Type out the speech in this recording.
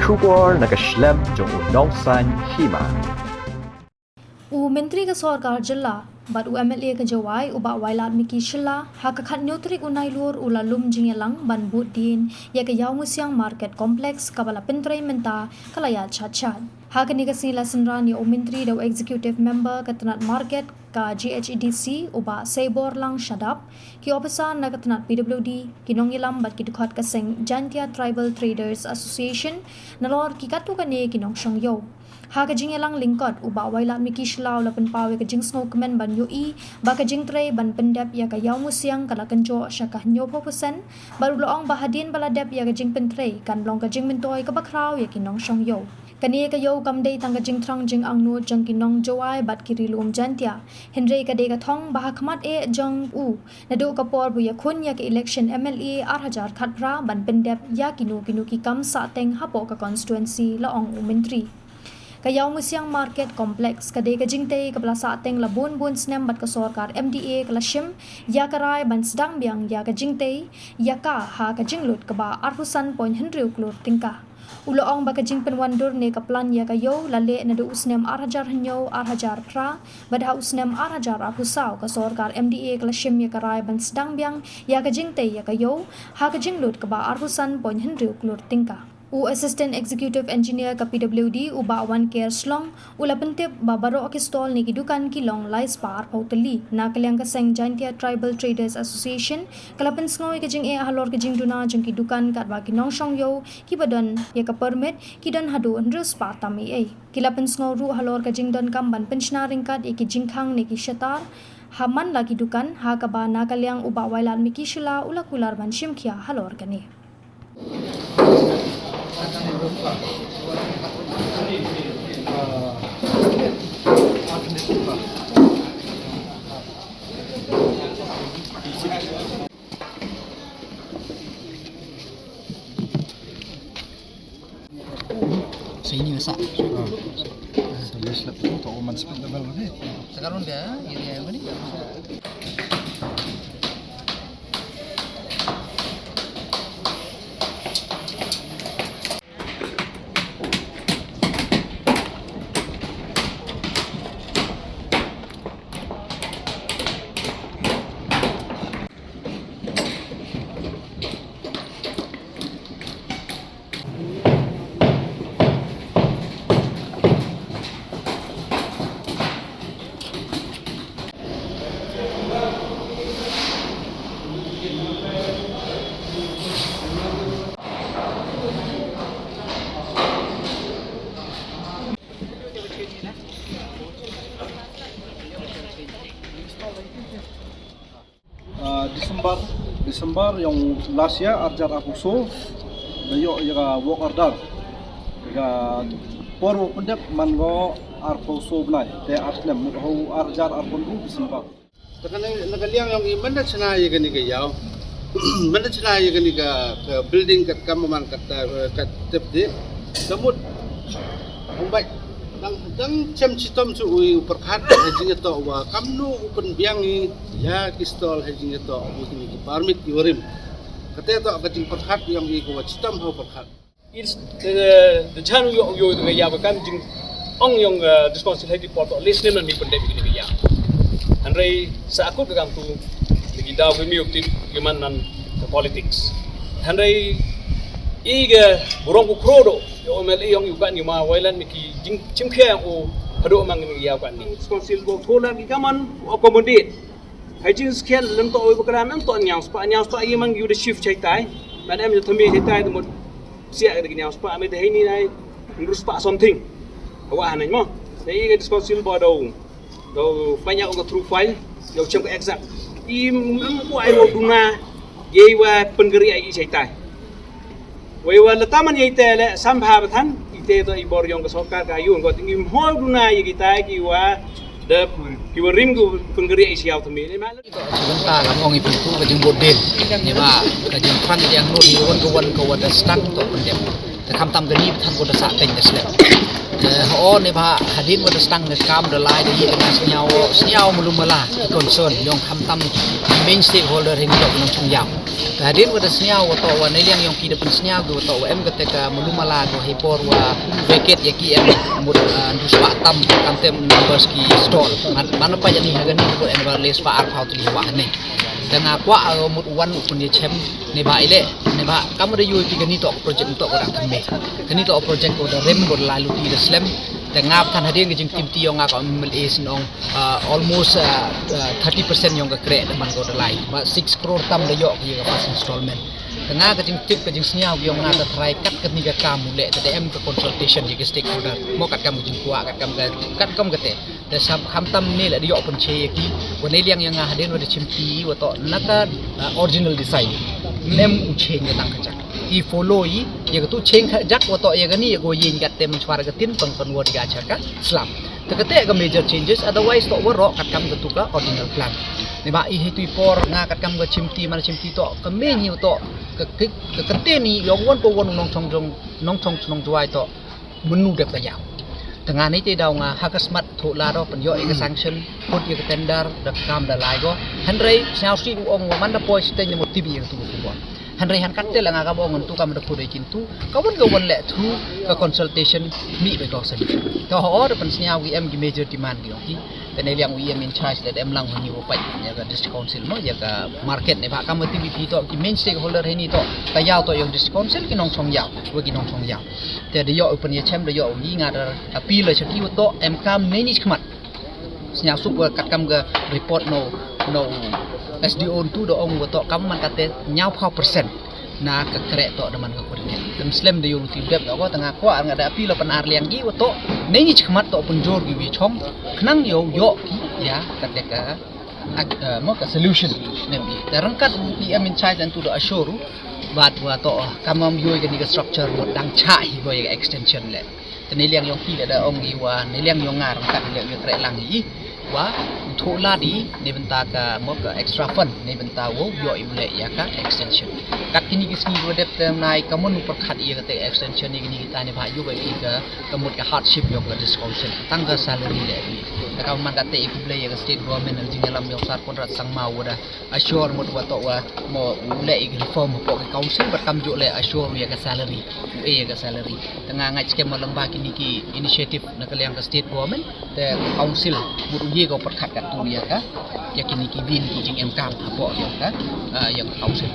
Shubor nakaslem jong unongsan hima. Menteri Kesorkar Jela bat UMLA ke Jawai ubak wailat Miki Shilla hakakat neutrik unai luar ulalum jingelang ban budin ya ke yau musiang market kompleks kabala pentrai menta kalaya chat-chat. Hak ni kasi lasenran ya Menteri daw executive member ketenat market ka GHEDC ubak Sebor lang shadap ki opesa na ketenat PWD kinong ilam bat kidukat kaseng Jantia Tribal Traders Association nalor kikatu kane kinong syongyo. Hak jingelang lingkot ubak wailat Miki Shilla lapen pawe ke jing snow kemen ban yoi ba ke jing tray ban pendap ya ke yau musiang kala kenjo syakah nyopo pesen baru loong bahadin baladap ya ke jing pentray kan blong ke jing mentoy ke bakrau ya kinong syongyo. Kani ke yo kamdei tangga jing trang jing angnu jang kinong jawai bat kiri lum jantia Henry ka de ka thong bah khmat e jong u nadu ka por bu ya khun ya ke election MLA 8000 khatra ban pendep ya kinu ki kam sa teng hapo ka constituency laong Menteri Kayau musiang market kompleks kadai kajing tei kepala sateng labun bun snem bat kesorkar MDA kelashim ya karai ban sedang biang ya kajing tei ya ka ha kajing lut keba arhusan poin hendriu klur tingkah uloong ba kajing penwandur ne kaplan ya kayo lale nadu usnem arhajar henyo arhajar pra badha usnem arhajar arhusau kesorkar MDA kelashim ya karai ban sedang biang ya kajing tei ya kayo ha kajing lut keba arhusan poin hendriu klur tingkah Assistant Executive Engineer ka PWD uba awan care slong ula pentip babaro akistol ni kidukan kilong lais par pautali na kalyang kaseng Jantia Tribal Traders Association kalapen sngoy kajing halor kajing duna jeng kidukan kat bagi nong syongyo kibadan ya ka permit kidan hadu ndrus pa tami kilapen sngoy ru halor kajing don kamban pensiona ringkat ki jingkhang ni ki syatar haman lagi dukan ha ka ba na kalyang uba wailan Miki Shilla ula kular ban shimkhia halor kani Sini masak. Tulis lah tu tak umat speed level ni. Sekarang dia area apa ni? Desember yang last year arjar apuso dayo yaga work order yaga poro pendep mango arpuso blai te atlem ho arjar arpundu Desember takana nagaliang yang imanda chana ye gani ga yaw manda chana ye gani ga building kat kamaman kat tepde samut umbai dang cem citom cu ui perkhat hajing to wa kamnu ukun biangi ya kistol hajing to ukun ki permit yorim kate to kajing perkhat yang i ko citom ho perkhat it's the channel yo the ya bakan jing ong yung responsibility for list nem ni pendek begini ya andrei sa aku gam tu lagi daw mi ukti gimanan politics andrei iga burong ku krodo yo MLA yung yukan ni ma wailan miki chimkhe o hado mang ni ya kan ni responsible bo thola ki kaman accommodate hajin skel lam to oi bukran nam to nyang spa yi mang yu de shift chai tai man em thami chai tai mo sia de nyang spa me de ni nai rus spa something wa hanan mo de iga responsible bo do banyak ko true file yo chem ko exact i mo ai mo duna ye wa penggeri ai chai tai Wewa letaman ye tele sambhabatan ite to ibor yang kesorkar kayu engko tinggi hol duna ye kita ki wa de ki rim ku penggeri isiau temi ni mal Sebentar lah orang itu kajing bodin. Ni ba kajing kan yang nur ni wan kawan da stak to pendem. แต่คำตำกันนี่ท่านก็จะสะเต็งจะเสร็จอ๋อในพระหดินก็จะตั้งในกามเดลายในยี่กันเสียวมุลุมาลาคอนเซิร์นยองคำตำ main stakeholder ini tak kena cungjang. Hadir pada senyau atau wanita yang kita pun senyau tu atau em ketika melumala tu hipor wa vacate ya ki em mud duswa tam kantem numbers ki store. Mana pa jadi hagan ni ko em les pa arpau tu liwa ni. Dan apa mud wan pun dia chem ni ba ile ni ba kamu ada yui pi ni tok project tok orang kami. Kini tok project ko da rem ko lalu ti da slam dan ngap kan hadir ke jeng tim ti yang ngak ambil is nong almost 30% yang ke krek teman ko dalai ba 6 crore tam da yok ye pas installment tengah ke jeng tip ke jeng senyau yang ngak try kat ke ni kamu le TDM ke consultation ye ke stakeholder mo kat kamu jeng kuat kat kamu kete dan sam tam ni la yok pun che ki wanai liang yang ngak hadir wada chimpi wato naka original design nem u cheng ke tang kacak I follow I ya tu cheng jak wato ya gani ya go yin kat tem suara gatin pang konwo diga chaka slam tekete ga major changes otherwise to waro kat kam tu ka original plan ni ba I hitu por nga kat kam ga chimti mana chimti to ka me ni to ke kete ni yong won po won nong chong juai to menu dep ka yaw tengah ni te daw nga hakasmat thu la ro pen yo e sanction put ye tender da kam da lai go hanrei snau si ong man da poi steng mo tv tu ko Henry han katel nga ka bongon tu kam da ko de kintu kawon go won le through ka consultation mi be ko solution to ho da pan snya wi em gi major demand gi ki te ne liang wi em in charge da em lang ni wo pai ya ka district council mo ya ka market ne ba kam tv to ki main stakeholder he ni to ka yaw to yung district council ki nong chong yaw wo ki nong chong yaw te de yo open ye chem de yo wi nga da appeal le chaki wo to em kam ne ni khmat snya sup kat kam ga report no SDO tu do ong woto kam man kate nyau phau persen na ka krek to daman ka kurne dan slam de yung tibet ko tengah ko ang ada api lo panar liang gi woto nei ni chkhmat to punjor gi wi chom khnang yo ki ya kate ka mo ka solution nem bi darangkat I am in charge and to do assure bat wa to kamam yoi ka ni ka structure mo dang cha hi go ya extension le tene liang yong ki da ong gi wa nei liang yong ngar kat liang yo krek lang hi wa thola di ni benta ka mo ka extra fund ni benta wo yo imle ya ka extension kat kini kisni go dep tem nai kamun per khat ye ka te extension ni kita ni bha yu ba ki ka kamut ka hardship yo ka discount tang ka salary le ni ka man ka te iple ya ka state government al jingalam yo sar kontrak sang ma wa da assure mo wa to wa mo le I reform po ka council ber kam jo le assure ya ka salary ya ka salary tengah ngai skem malang ba kini ki initiative na ka liang ka state government te council mu ye go per khat ka tu ya ka yakini ki bin ki jing em kam apo ya ka yang council